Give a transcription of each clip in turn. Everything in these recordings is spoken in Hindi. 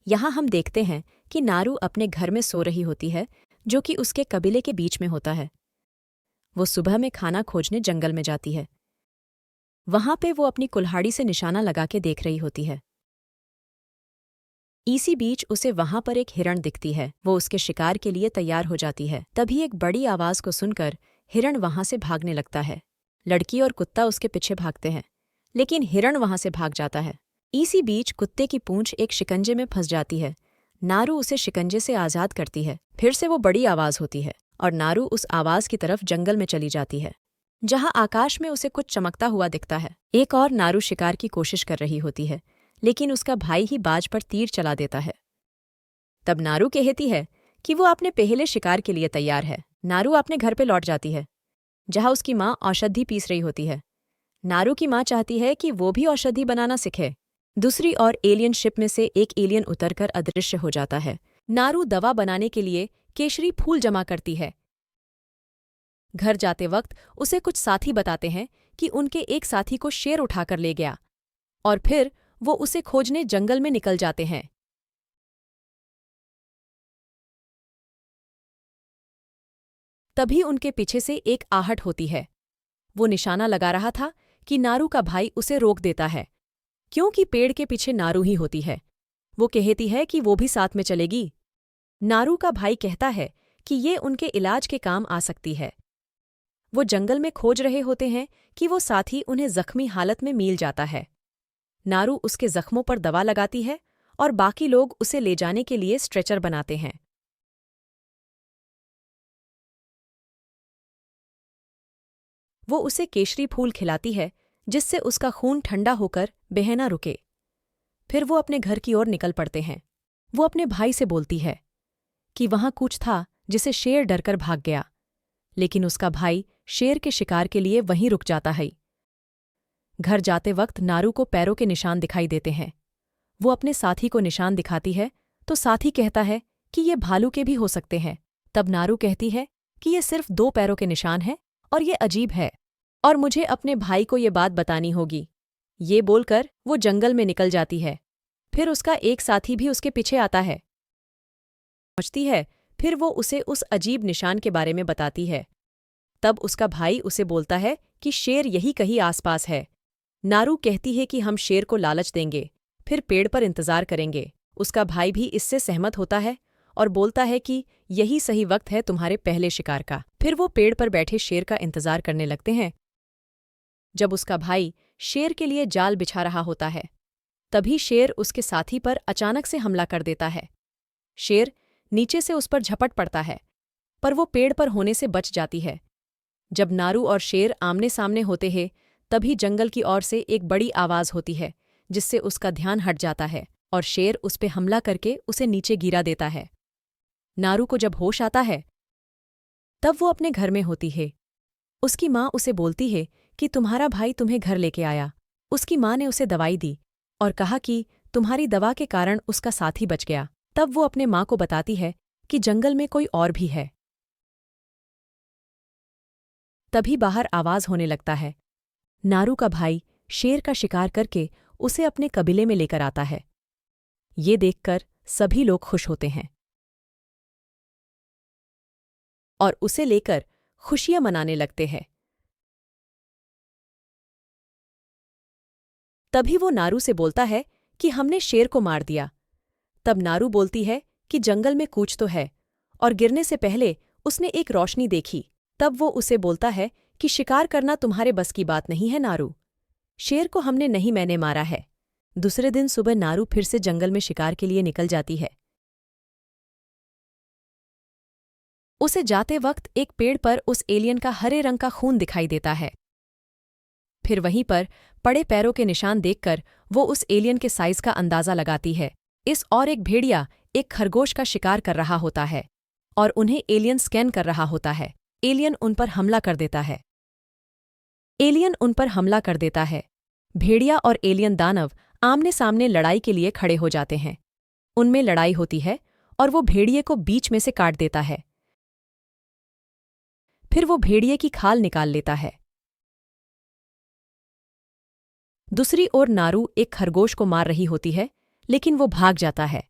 यहाँ हम देखते हैं कि नारू अपने घर में सो रही होती है, जो कि उसके कबीले के बीच में होता है। वो सुबह में खाना खोजने जंगल में जाती है। वहां पे वो अपनी कुल्हाड़ी से निशाना लगा के देख रही होती है। इसी बीच उसे वहां पर एक हिरण दिखती है। वो उसके शिकार के लिए तैयार हो जाती है। तभी एक बड़ी आवाज को सुनकर हिरण वहां से भागने लगता है। लड़की और कुत्ता उसके पीछे भागते हैं, लेकिन हिरण वहां से भाग जाता है। इसी बीच कुत्ते की पूंछ एक शिकंजे में फंस जाती है। नारू उसे शिकंजे से आजाद करती है। फिर से वो बड़ी आवाज होती है और नारू उस आवाज की तरफ जंगल में चली जाती है, जहां आकाश में उसे कुछ चमकता हुआ दिखता है। एक और नारू शिकार की कोशिश कर रही होती है, लेकिन उसका भाई ही बाज पर तीर चला देता है। तब नारू कहती है कि वो अपने पहले शिकार के लिए तैयार है। नारू अपने घर पे लौट जाती है, जहां उसकी माँ औषधि पीस रही होती है। नारू की माँ चाहती है कि वो भी औषधि बनाना सीखे। दूसरी ओर एलियन शिप में से एक एलियन उतरकर अदृश्य हो जाता है। नारू दवा बनाने के लिए केशरी फूल जमा करती है। घर जाते वक्त उसे कुछ साथी बताते हैं कि उनके एक साथी को शेर उठाकर ले गया, और फिर वो उसे खोजने जंगल में निकल जाते हैं। तभी उनके पीछे से एक आहट होती है। वो निशाना लगा रहा था कि नारू का भाई उसे रोक देता है, क्योंकि पेड़ के पीछे नारू ही होती है। वो कहती है कि वो भी साथ में चलेगी। नारू का भाई कहता है कि ये उनके इलाज के काम आ सकती है। वो जंगल में खोज रहे होते हैं कि वो साथी उन्हें जख्मी हालत में मिल जाता है। नारू उसके जख्मों पर दवा लगाती है और बाकी लोग उसे ले जाने के लिए स्ट्रेचर बनाते हैं। वो उसे केशरी फूल खिलाती है, जिससे उसका खून ठंडा होकर बहना रुके। फिर वो अपने घर की ओर निकल पड़ते हैं। वो अपने भाई से बोलती है कि वहां कुछ था जिसे शेर डरकर भाग गया, लेकिन उसका भाई शेर के शिकार के लिए वहीं रुक जाता है। घर जाते वक्त नारू को पैरों के निशान दिखाई देते हैं। वो अपने साथी को निशान दिखाती है तो साथी कहता है कि ये भालू के भी हो सकते हैं। तब नारू कहती है कि ये सिर्फ 2 पैरों के निशान हैं और ये अजीब है, और मुझे अपने भाई को ये बात बतानी होगी। ये बोलकर वो जंगल में निकल जाती है। फिर उसका एक साथी भी उसके पीछे आता है। पहुंचती है, फिर वो उसे उस अजीब निशान के बारे में बताती है। तब उसका भाई उसे बोलता है कि शेर यही कहीं आसपास है। नारू कहती है कि हम शेर को लालच देंगे, फिर पेड़ पर इंतजार करेंगे। उसका भाई भी इससे सहमत होता है और बोलता है कि यही सही वक्त है तुम्हारे पहले शिकार का। फिर वो पेड़ पर बैठे शेर का इंतजार करने लगते हैं। जब उसका भाई शेर के लिए जाल बिछा रहा होता है, तभी शेर उसके साथी पर अचानक से हमला कर देता है। शेर नीचे से उस पर झपट पड़ता है, पर वो पेड़ पर होने से बच जाती है। जब नारू और शेर आमने सामने होते हैं, तभी जंगल की ओर से एक बड़ी आवाज होती है, जिससे उसका ध्यान हट जाता है और शेर उस पे हमला करके उसे नीचे गिरा देता है। नारू को जब होश आता है, तब वो अपने घर में होती है। उसकी माँ उसे बोलती है कि तुम्हारा भाई तुम्हें घर लेके आया। उसकी माँ ने उसे दवाई दी और कहा कि तुम्हारी दवा के कारण उसका साथी बच गया। तब वो अपने माँ को बताती है कि जंगल में कोई और भी है। तभी बाहर आवाज होने लगता है। नारू का भाई शेर का शिकार करके उसे अपने कबीले में लेकर आता है। ये देखकर सभी लोग खुश होते हैं और उसे लेकर खुशियां मनाने लगते हैं। तभी वो नारू से बोलता है कि हमने शेर को मार दिया। तब नारू बोलती है कि जंगल में कुछ तो है, और गिरने से पहले उसने एक रोशनी देखी। तब वो उसे बोलता है कि शिकार करना तुम्हारे बस की बात नहीं है नारू। शेर को हमने नहीं मैंने मारा है। दूसरे दिन सुबह नारू फिर से जंगल में शिकार के लिए निकल जाती है। उसे जाते वक्त एक पेड़ पर उस एलियन का हरे रंग का खून दिखाई देता है। फिर वहीं पर पड़े पैरों के निशान देखकर वो उस एलियन के साइज का अंदाजा लगाती है। इस और एक भेड़िया एक खरगोश का शिकार कर रहा होता है और उन्हें एलियन स्कैन कर रहा होता है। एलियन उन पर हमला कर देता है। भेड़िया और एलियन दानव आमने सामने लड़ाई के लिए खड़े हो जाते हैं। उनमें लड़ाई होती है और वो भेड़िए को बीच में से काट देता है। फिर वो भेड़िए की खाल निकाल लेता है। दूसरी ओर नारू एक खरगोश को मार रही होती है, लेकिन वो भाग जाता है।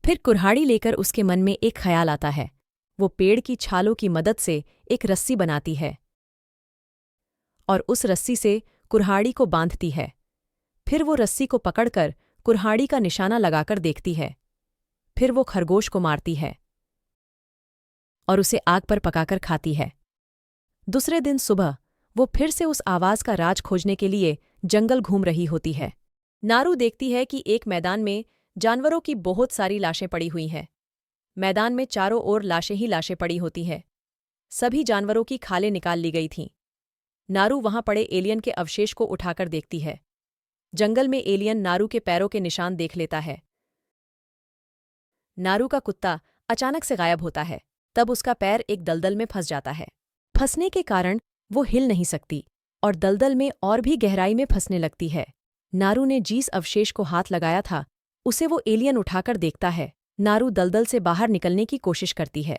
फिर कुल्हाड़ी लेकर उसके मन में एक ख्याल आता है। वो पेड़ की छालों की मदद से एक रस्सी बनाती है और उस रस्सी से कुल्हाड़ी को बांधती है। फिर वो रस्सी को पकड़कर कुल्हाड़ी का निशाना लगाकर देखती है। फिर वो खरगोश को मारती है और उसे आग पर पकाकर खाती है। दूसरे दिन सुबह वो फिर से उस आवाज का राज खोजने के लिए जंगल घूम रही होती है। नारू देखती है कि एक मैदान में जानवरों की बहुत सारी लाशें पड़ी हुई हैं। मैदान में चारों ओर लाशें ही लाशें पड़ी होती हैं। सभी जानवरों की खालें निकाल ली गई थीं। नारू वहां पड़े एलियन के अवशेष को उठाकर देखती है। जंगल में एलियन नारू के पैरों के निशान देख लेता है। नारू का कुत्ता अचानक से गायब होता है। तब उसका पैर एक दलदल में फंस जाता है। फंसने के कारण वो हिल नहीं सकती और दलदल में और भी गहराई में फंसने लगती है। नारू ने जिस अवशेष को हाथ लगाया था उसे वो एलियन उठाकर देखता है। नारू दलदल से बाहर निकलने की कोशिश करती है।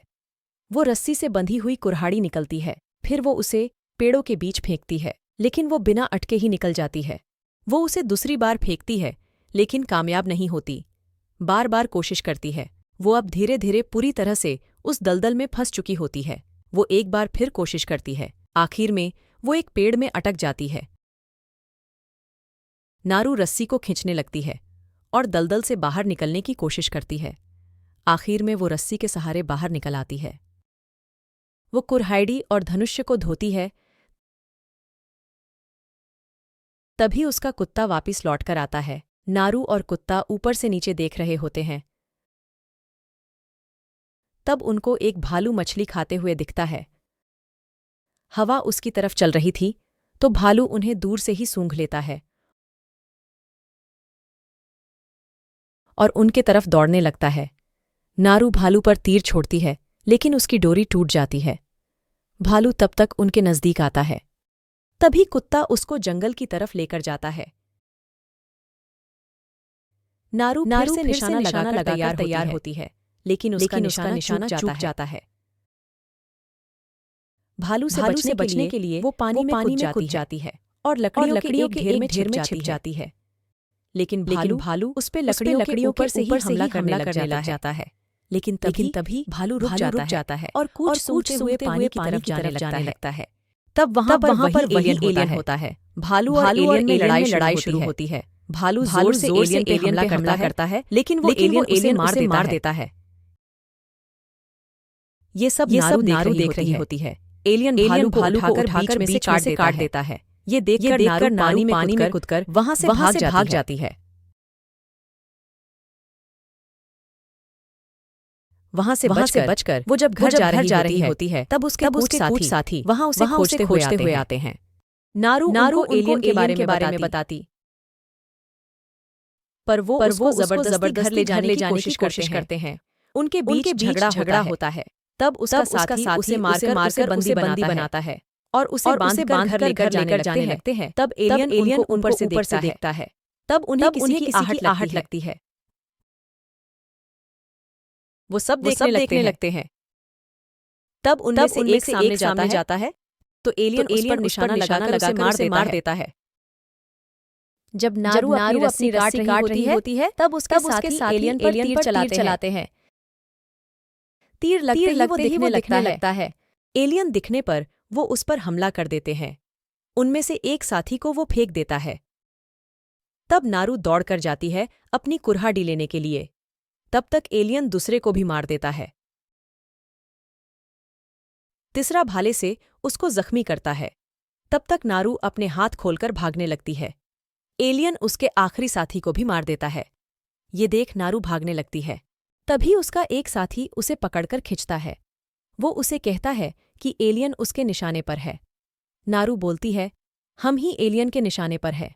वो रस्सी से बंधी हुई कुल्हाड़ी निकलती है। फिर वो उसे पेड़ों के बीच फेंकती है, लेकिन वो बिना अटके ही निकल जाती है। वो उसे दूसरी बार फेंकती है, लेकिन कामयाब नहीं होती। बार बार कोशिश करती है। वो अब धीरे धीरे पूरी तरह से उस दलदल में फंस चुकी होती है। वो एक बार फिर कोशिश करती है। आखिर में वो एक पेड़ में अटक जाती है। नारू रस्सी को खींचने लगती है और दलदल से बाहर निकलने की कोशिश करती है। आखिर में वो रस्सी के सहारे बाहर निकल आती है। वो कुल्हाड़ी और धनुष्य को धोती है। तभी उसका कुत्ता वापस लौटकर आता है। नारू और कुत्ता ऊपर से नीचे देख रहे होते हैं। तब उनको एक भालू मछली खाते हुए दिखता है। हवा उसकी तरफ चल रही थी तो भालू उन्हें दूर से ही सूंघ लेता है और उनके तरफ दौड़ने लगता है। नारू भालू पर तीर छोड़ती है, लेकिन उसकी डोरी टूट जाती है। भालू तब तक उनके नजदीक आता है। तभी कुत्ता उसको जंगल की तरफ लेकर जाता है। नारू फिर से निशाना लगाकर तैयार होती है, लेकिन उसका निशाना चूक जाता है। भालू से बचने के लिए वो पानी में कूद जाती है और लकड़ियों के घेर में छिप जाती है। लेकिन भालू उस पे लकड़ियों के ऊपर से ही हमला करने लग जाता है। लेकिन तभी भालू रुक जाता है और कूच सूंघते हुए पानी की तरफ जाने लगता है। तब वहां पर वही एलियन होता है। भालू और एलियन में लड़ाई शुरू होती है। भालू जोर से एलियन पे हमला करता है, लेकिन वो एलियन उसे मार देता है। ये सब नारू देख रही होती है। एलियन भालू को उठाकर बीच में से काट देता है। ये देखकर नारू पानी में कूदकर वहां से भाग जाती है। वहां से बचकर वो जब घर जा रही होती है तब उसके कुछ साथी वहां उसे खोजते हुए आते हैं। नारू एलियन के बारे में बताती, पर वो उसको जबरदस्ती घर ले जाने की कोशिश करते हैं। उनके बीच झगड़ा होता है। तब उसका साथी उसे मारकर बंदी बनाता है और उसे बांधकर लेकर जाने लगते हैं। तब एलियन ऊपर से देखता है। तब उन्हें किसी की आहट लगती है। वो सब देखने लगते हैं। तब उनमें से एक सामने जाता है तो एलियन उस पर निशाना लगाकर उसे मार देता है। जब नारू अपनी रस्सी काट रही होती है तब उसके साथी एलियन पर तीर चलाते हैं। तीर लगते ही वो दिखने लगता है। एलियन दिखने पर वो उस पर हमला कर देते हैं। उनमें से एक साथी को वो फेंक देता है। तब नारू दौड़कर जाती है अपनी कुल्हाड़ी लेने के लिए। तब तक एलियन दूसरे को भी मार देता है। तीसरा भाले से उसको जख्मी करता है। तब तक नारू अपने हाथ खोलकर भागने लगती है। एलियन उसके आखिरी साथी को भी मार देता है। ये देख नारू भागने लगती है। तभी उसका एक साथी उसे पकड़कर खिंचता है। वो उसे कहता है कि एलियन उसके निशाने पर है। नारू बोलती है, हम ही एलियन के निशाने पर है।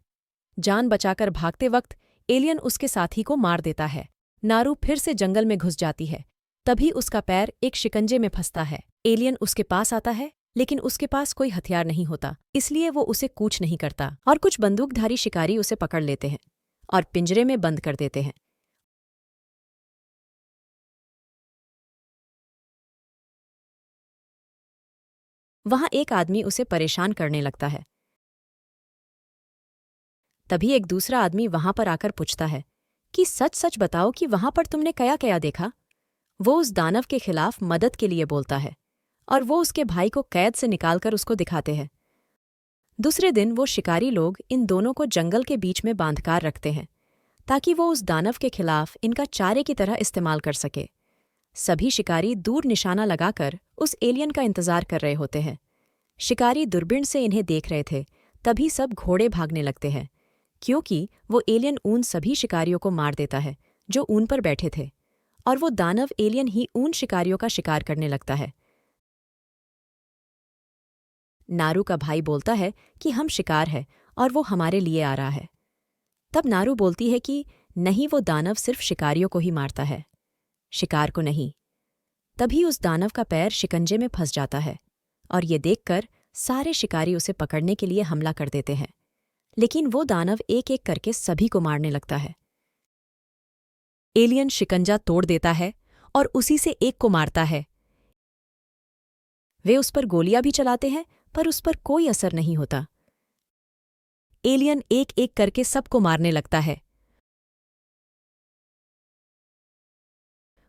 जान बचाकर भागते वक्त एलियन उसके साथी को मार देता है। नारू फिर से जंगल में घुस जाती है। तभी उसका पैर एक शिकंजे में फंसता है। एलियन उसके पास आता है, लेकिन उसके पास कोई हथियार नहीं होता, इसलिए वो उसे कूच नहीं करता और कुछ बंदूकधारी शिकारी उसे पकड़ लेते हैं और पिंजरे में बंद कर देते हैं। वहां एक आदमी उसे परेशान करने लगता है। तभी एक दूसरा आदमी वहां पर आकर पूछता है कि सच सच बताओ कि वहां पर तुमने कया कया देखा। वो उस दानव के खिलाफ मदद के लिए बोलता है और वो उसके भाई को कैद से निकालकर उसको दिखाते हैं। दूसरे दिन वो शिकारी लोग इन दोनों को जंगल के बीच में बांधकर रखते हैं ताकि वो उस दानव के खिलाफ इनका चारे की तरह इस्तेमाल कर सके। सभी शिकारी दूर निशाना लगाकर उस एलियन का इंतजार कर रहे होते हैं। शिकारी दूरबीन से इन्हें देख रहे थे, तभी सब घोड़े भागने लगते हैं, क्योंकि वो एलियन उन सभी शिकारियों को मार देता है जो ऊन पर बैठे थे, और वो दानव एलियन ही उन शिकारियों का शिकार करने लगता है। नारू का भाई बोलता है कि हम शिकार है और वो हमारे लिए आ रहा है। तब नारू बोलती है कि नहीं, वो दानव सिर्फ शिकारियों को ही मारता है, शिकार को नहीं। तभी उस दानव का पैर शिकंजे में फंस जाता है और ये देखकर सारे शिकारी उसे पकड़ने के लिए हमला कर देते हैं, लेकिन वो दानव एक एक करके सभी को मारने लगता है। एलियन शिकंजा तोड़ देता है और उसी से एक को मारता है। वे उस पर गोलियां भी चलाते हैं पर उस पर कोई असर नहीं होता। एलियन एक एक करके सबको मारने लगता है।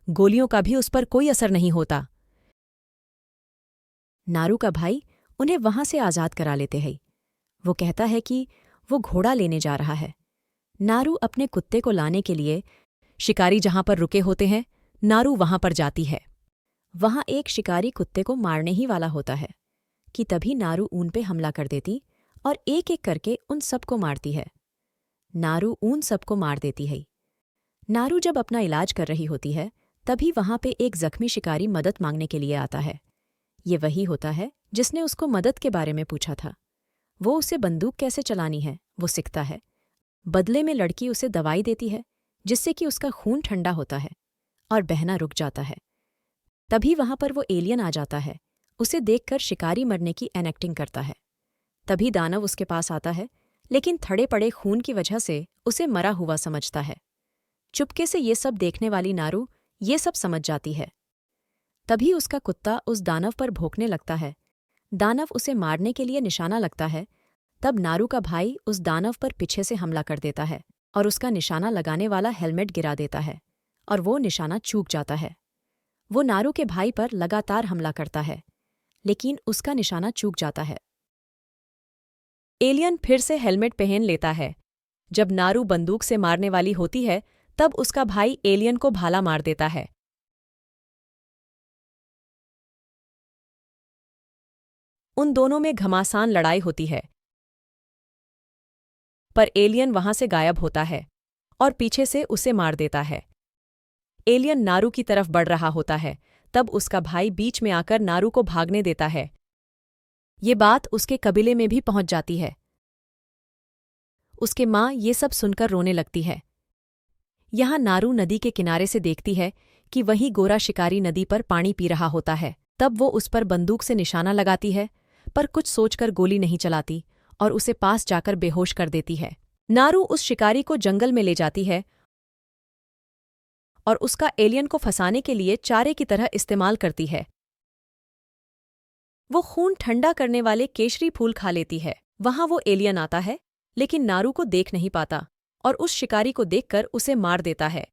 गोलियों का भी उस पर कोई असर नहीं होता। नारू का भाई उन्हें वहां से आजाद करा लेते हैं। वो कहता है कि वो घोड़ा लेने जा रहा है। नारू अपने कुत्ते को लाने के लिए शिकारी जहां पर रुके होते हैं, नारू वहां पर जाती है। वहां एक शिकारी कुत्ते को मारने ही वाला होता है कि तभी नारू ऊन पे हमला कर देती और एक एक करके उन सबको मारती है। नारू उन सबको मार देती है। नारू जब अपना इलाज कर रही होती है, तभी वहां पे एक जख्मी शिकारी मदद मांगने के लिए आता है। ये वही होता है जिसने उसको मदद के बारे में पूछा था। वो उसे बंदूक कैसे चलानी है वो सीखता है। बदले में लड़की उसे दवाई देती है जिससे कि उसका खून ठंडा होता है और बहना रुक जाता है। तभी वहां पर वो एलियन आ जाता है। उसे देखकर शिकारी मरने की एनेक्टिंग करता है। तभी दानव उसके पास आता है, लेकिन थड़े पड़े खून की वजह से उसे मरा हुआ समझता है। चुपके से ये सब देखने वाली नारू ये सब समझ जाती है। तभी उसका कुत्ता उस दानव पर भौंकने लगता है। दानव उसे मारने के लिए निशाना लगता है। तब नारू का भाई उस दानव पर पीछे से हमला कर देता है और उसका निशाना लगाने वाला हेलमेट गिरा देता है और वो निशाना चूक जाता है। वो नारू के भाई पर लगातार हमला करता है, लेकिन उसका निशाना चूक जाता है। एलियन फिर से हेलमेट पहन लेता है। जब नारू बंदूक से मारने वाली होती है, तब उसका भाई एलियन को भाला मार देता है। उन दोनों में घमासान लड़ाई होती है, पर एलियन वहां से गायब होता है और पीछे से उसे मार देता है। एलियन नारू की तरफ बढ़ रहा होता है, तब उसका भाई बीच में आकर नारू को भागने देता है। ये बात उसके कबीले में भी पहुंच जाती है। उसके माँ ये सब सुनकर रोने लगती है। यहाँ नारू नदी के किनारे से देखती है कि वही गोरा शिकारी नदी पर पानी पी रहा होता है। तब वो उस पर बंदूक से निशाना लगाती है, पर कुछ सोचकर गोली नहीं चलाती और उसे पास जाकर बेहोश कर देती है। नारू उस शिकारी को जंगल में ले जाती है और उसका एलियन को फंसाने के लिए चारे की तरह इस्तेमाल करती है। वो खून ठंडा करने वाले केशरी फूल खा लेती है। वहां वो एलियन आता है, लेकिन नारू को देख नहीं पाता और उस शिकारी को देखकर उसे मार देता है।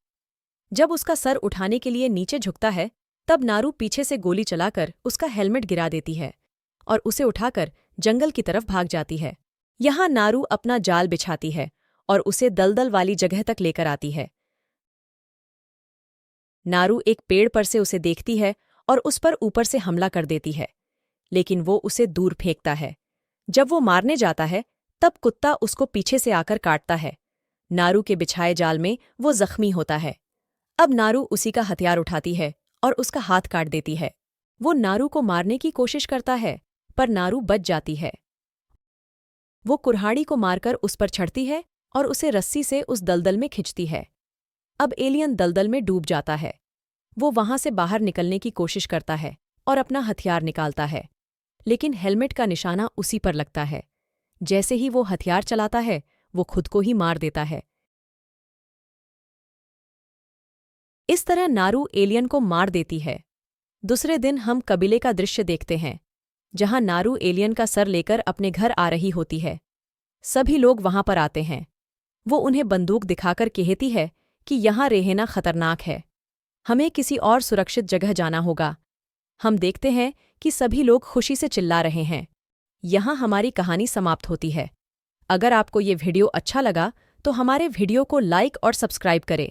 जब उसका सर उठाने के लिए नीचे झुकता है, तब नारू पीछे से गोली चलाकर उसका हेलमेट गिरा देती है और उसे उठाकर जंगल की तरफ भाग जाती है। यहाँ नारू अपना जाल बिछाती है और उसे दलदल वाली जगह तक लेकर आती है। नारू एक पेड़ पर से उसे देखती है और उस पर ऊपर से हमला कर देती है, लेकिन वो उसे दूर फेंकता है। जब वो मारने जाता है, तब कुत्ता उसको पीछे से आकर काटता है। नारू के बिछाए जाल में वो जख्मी होता है। अब नारू उसी का हथियार उठाती है और उसका हाथ काट देती है। वो नारू को मारने की कोशिश करता है, पर नारू बच जाती है। वो कुल्हाड़ी को मारकर उस पर चढ़ती है और उसे रस्सी से उस दलदल में खिंचती है। अब एलियन दलदल में डूब जाता है। वो वहां से बाहर निकलने की कोशिश करता है और अपना हथियार निकालता है, लेकिन हेलमेट का निशाना उसी पर लगता है। जैसे ही वो हथियार चलाता है, वो खुद को ही मार देता है। इस तरह नारू एलियन को मार देती है। दूसरे दिन हम कबीले का दृश्य देखते हैं, जहां नारू एलियन का सर लेकर अपने घर आ रही होती है। सभी लोग वहां पर आते हैं। वो उन्हें बंदूक दिखाकर कहती है कि यहाँ रहना खतरनाक है। हमें किसी और सुरक्षित जगह जाना होगा। हम देखते हैं कि सभी लोग खुशी से चिल्ला रहे हैं। यहाँ हमारी कहानी समाप्त होती है। अगर आपको ये वीडियो अच्छा लगा तो हमारे वीडियो को लाइक और सब्सक्राइब करें।